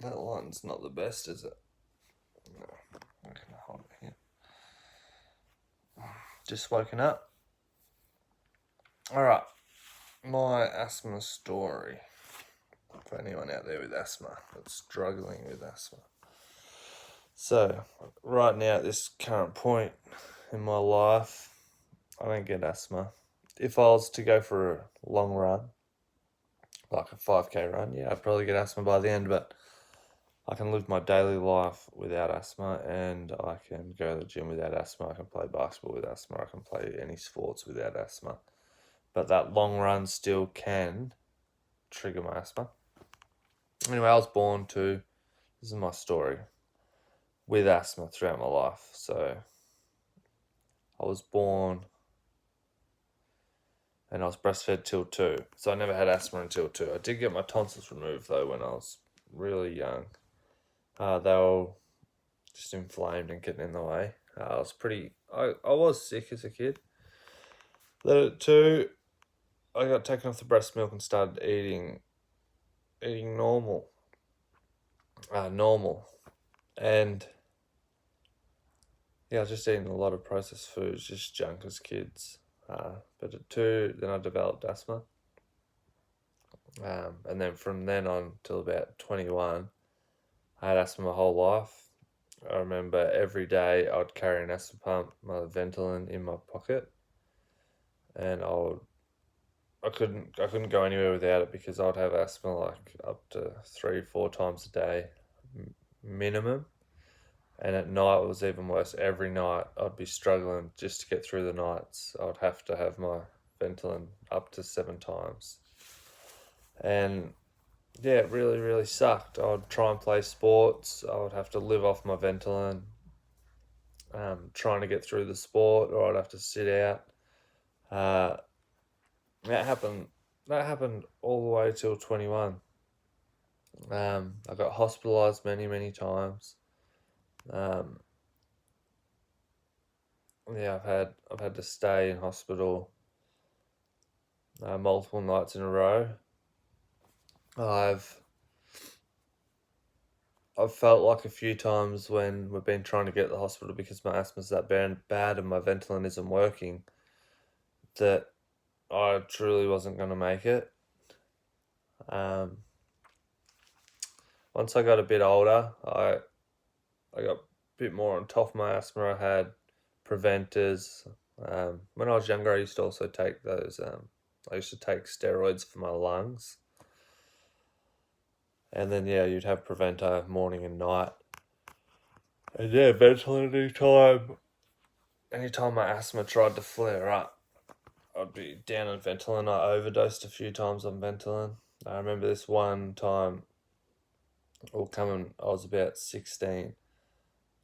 That line's not the best, is it? No, I'm gonna hold it here. Just woken up. Alright, my asthma story. For anyone out there with asthma that's struggling with asthma. So, right now at this current point in my life, I don't get asthma. If I was to go for a long run, like a 5k run, yeah, I'd probably get asthma by the end, but I can live my daily life without asthma, and I can go to the gym without asthma. I can play basketball with asthma. I can play any sports without asthma. But that long run still can trigger my asthma. Anyway, I was born to, this is my story, with asthma throughout my life. So I was born and I was breastfed till 2. So I never had asthma until 2. I did get my tonsils removed though when I was really young. They were just inflamed and getting in the way. I was sick as a kid. Then at 2, I got taken off the breast milk and started eating normal. And yeah, I was just eating a lot of processed foods, just junk as kids. But at 2, then I developed asthma. And then from then on till about 21, I had asthma my whole life. I remember every day I'd carry an asthma pump, my Ventolin in my pocket, and I couldn't go anywhere without it because I'd have asthma like up to 3-4 times a day minimum. And at night it was even worse. Every night I'd be struggling just to get through the nights. I'd have to have my Ventolin up to 7 times. And yeah, it really, really sucked. I would try and play sports. I would have to live off my Ventolin, trying to get through the sport, or I'd have to sit out. That happened all the way till 21. I got hospitalised many, many times. Yeah, I've had to stay in hospital multiple nights in a row. I've felt like a few times when we've been trying to get to the hospital because my asthma's that bad and my Ventolin isn't working, that I truly wasn't going to make it. Once I got a bit older, I got a bit more on top of my asthma. I had preventers. When I was younger, I used to also take those. I used to take steroids for my lungs. And then, yeah, you'd have preventer morning and night. And yeah, Ventolin anytime my asthma tried to flare up, I'd be down on Ventolin. I overdosed a few times on Ventolin. I remember this one time, I was about 16.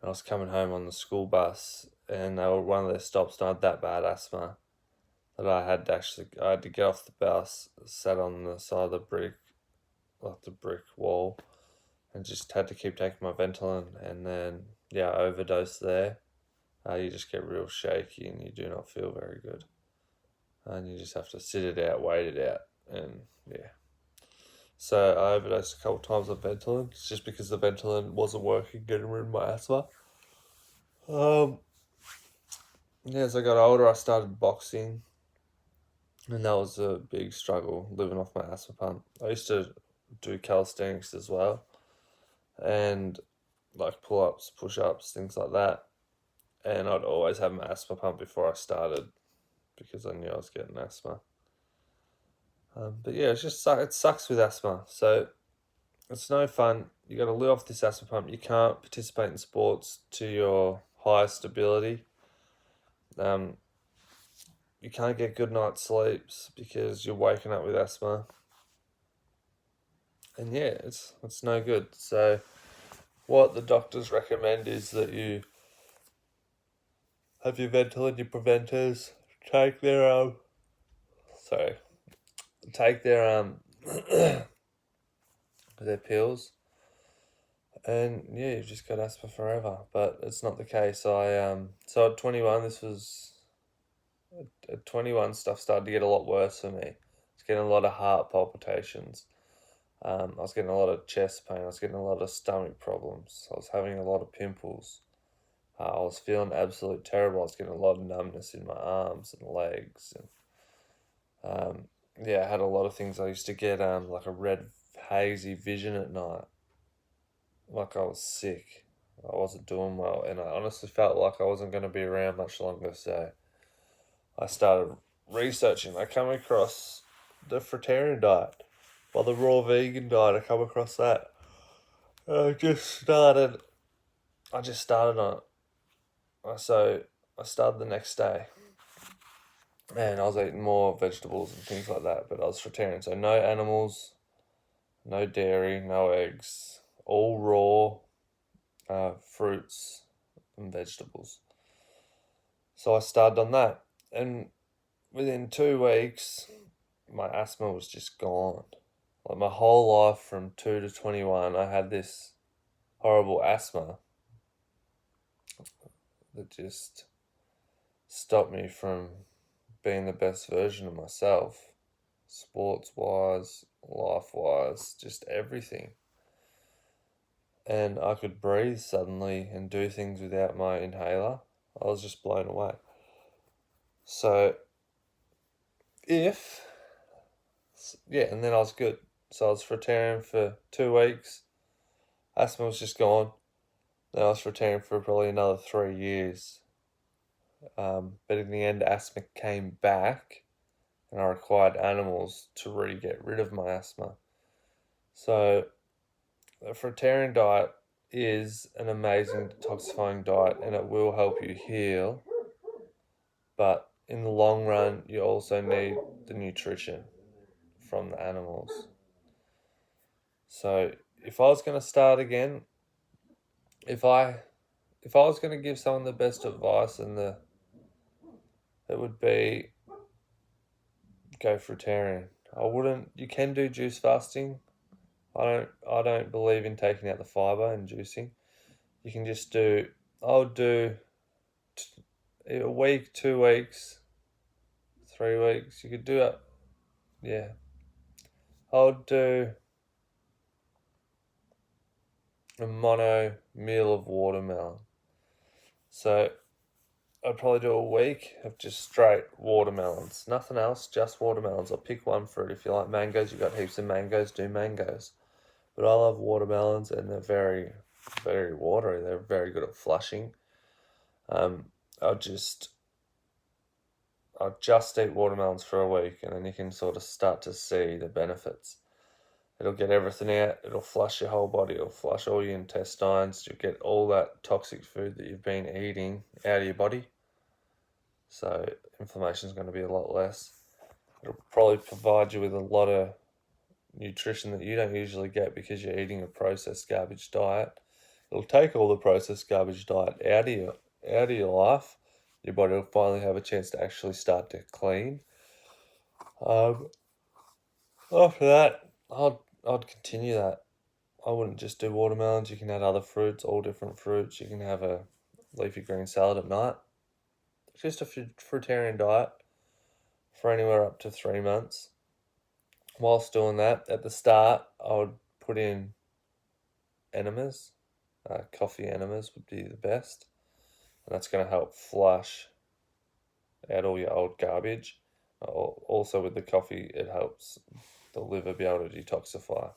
I was coming home on the school bus, and they were one of their stops, and I had that bad asthma that I had to get off the bus, sat on the side of the brick wall, and just had to keep taking my Ventolin, and then, yeah, I overdosed there. You just get real shaky, and you do not feel very good. And you just have to sit it out, wait it out, and yeah. So I overdosed a couple times on Ventolin, just because the Ventolin wasn't working, getting rid of my asthma. As I got older, I started boxing, and that was a big struggle, living off my asthma pump. I used to do calisthenics as well, and like pull-ups, push-ups, things like that. And I'd always have my asthma pump before I started because I knew I was getting asthma. But yeah, it sucks with asthma. So it's no fun. You got to live off this asthma pump. You can't participate in sports to your highest ability. You can't get good night's sleeps because you're waking up with asthma. And yeah, it's no good. So what the doctors recommend is that you have your Ventolin, your preventers, take their their pills, and yeah, you've just got asthma forever. But it's not the case. So at 21, at 21 stuff started to get a lot worse for me. It's getting a lot of heart palpitations. I was getting a lot of chest pain. I was getting a lot of stomach problems. I was having a lot of pimples. I was feeling absolutely terrible. I was getting a lot of numbness in my arms and legs. And yeah, I had a lot of things. I used to get like a red hazy vision at night. Like I was sick. I wasn't doing well. And I honestly felt like I wasn't going to be around much longer. So I started researching. I come across the fruitarian diet, or the raw vegan diet. I come across that. I just started on it. So I started the next day, and I was eating more vegetables and things like that. But I was fruitarian, so no animals, no dairy, no eggs, all raw fruits and vegetables. So I started on that, and within 2 weeks, my asthma was just gone. Like my whole life from 2 to 21, I had this horrible asthma that just stopped me from being the best version of myself, sports wise, life wise, just everything. And I could breathe suddenly and do things without my inhaler. I was just blown away. So, and then I was good. So I was fruitarian for 2 weeks. Asthma was just gone. Then I was fruitarian for probably another 3 years. But in the end, asthma came back, and I required animals to really get rid of my asthma. So the fruitarian diet is an amazing detoxifying diet, and it will help you heal. But in the long run, you also need the nutrition from the animals. So if I was going to start again, if I was going to give someone the best advice, it would be go fruitarian. You can do juice fasting. I don't believe in taking out the fiber and juicing. You can just I'll do a week, 2 weeks, 3 weeks. You could do it. Yeah. I'll do a mono meal of watermelon. So I'd probably do a week of just straight watermelons. Nothing else, just watermelons. I'll pick one fruit. If you like mangoes, you've got heaps of mangoes, do mangoes. But I love watermelons, and they're very, very watery. They're very good at flushing. I'll just eat watermelons for a week, and then you can sort of start to see the benefits. It'll get everything out. It'll flush your whole body. It'll flush all your intestines. You'll get all that toxic food that you've been eating out of your body. So inflammation is going to be a lot less. It'll probably provide you with a lot of nutrition that you don't usually get because you're eating a processed garbage diet. It'll take all the processed garbage diet out of your life. Your body will finally have a chance to actually start to clean. After that, I'd continue that. I wouldn't just do watermelons. You can add other fruits, all different fruits. You can have a leafy green salad at night. Just a fruitarian diet for anywhere up to 3 months. Whilst doing that, at the start, I would put in enemas. Coffee enemas would be the best. And that's going to help flush out all your old garbage. Also with the coffee, it helps the liver be able to detoxify.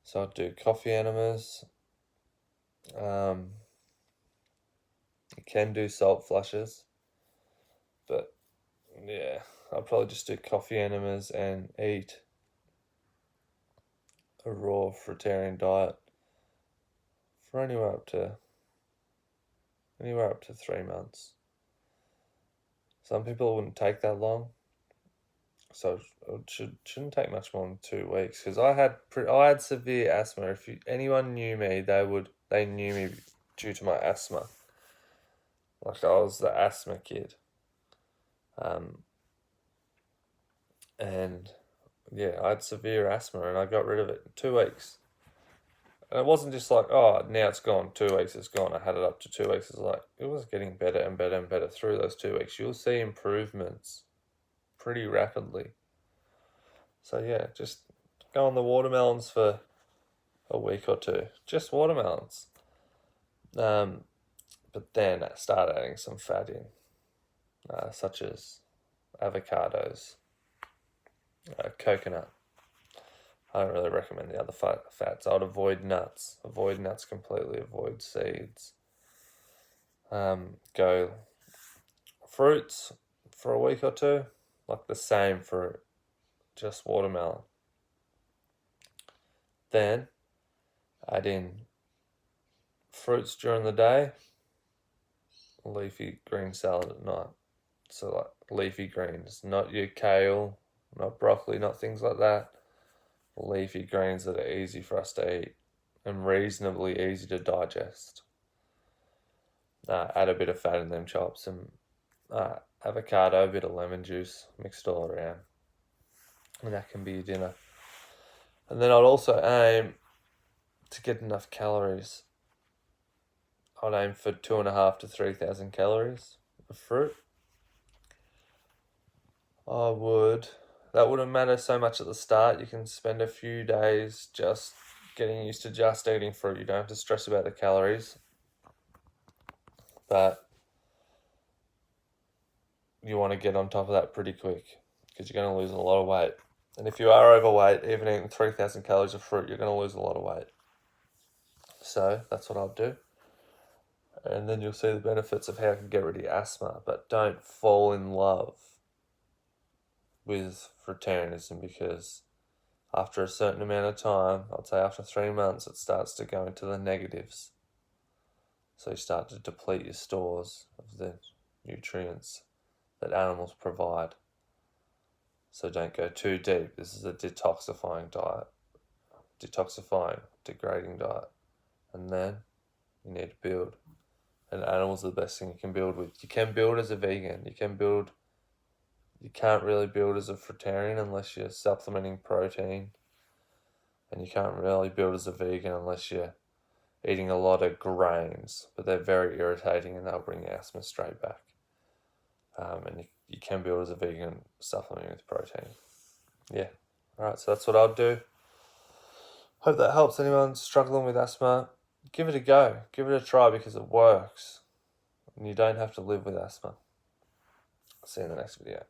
So I'd do coffee enemas. You can do salt flushes. But yeah, I'll probably just do coffee enemas and eat a raw fruitarian diet for anywhere up to 3 months. Some people wouldn't take that long, so it shouldn't take much more than 2 weeks. Because I had severe asthma. If anyone knew me, they knew me due to my asthma. Like I was the asthma kid. And yeah, I had severe asthma, and I got rid of it in 2 weeks. And it wasn't just like, oh, now it's gone, 2 weeks, it's gone. I had it up to 2 weeks. It's like, it was getting better and better and better through those 2 weeks. You'll see improvements pretty rapidly. So yeah, just go on the watermelons for a week or two. Just watermelons. But then start adding some fat in, such as avocados, coconut. I don't really recommend the other fats. I would avoid nuts. Avoid nuts completely. Avoid seeds. Go fruits for a week or two. Like the same for just watermelon. Then add in fruits during the day. Leafy green salad at night. So like leafy greens, not your kale, not broccoli, not things like that. Leafy greens that are easy for us to eat and reasonably easy to digest. Add a bit of fat in them chops and avocado, a bit of lemon juice, mixed all around. And that can be your dinner. And then I'd also aim to get enough calories. I'd aim for 2,500 to 3,000 calories of fruit. That wouldn't matter so much at the start. You can spend a few days just getting used to just eating fruit. You don't have to stress about the calories. But you want to get on top of that pretty quick because you're going to lose a lot of weight. And if you are overweight, even eating 3,000 calories of fruit, you're going to lose a lot of weight. So that's what I'll do. And then you'll see the benefits of how I can get rid of your asthma. But don't fall in love with fruitarianism, because after a certain amount of time, I'd say after 3 months, it starts to go into the negatives. So you start to deplete your stores of the nutrients that animals provide. So don't go too deep. This is a detoxifying diet. Degrading diet. And then you need to build. And animals are the best thing you can build with. You can build as a vegan. You can't really build as a fruitarian unless you're supplementing protein. And you can't really build as a vegan unless you're eating a lot of grains. But they're very irritating and they'll bring asthma straight back. And you can build as a vegan supplementing with protein. Yeah. Alright, so that's what I'll do. Hope that helps anyone struggling with asthma. Give it a go. Give it a try because it works. And you don't have to live with asthma. See you in the next video.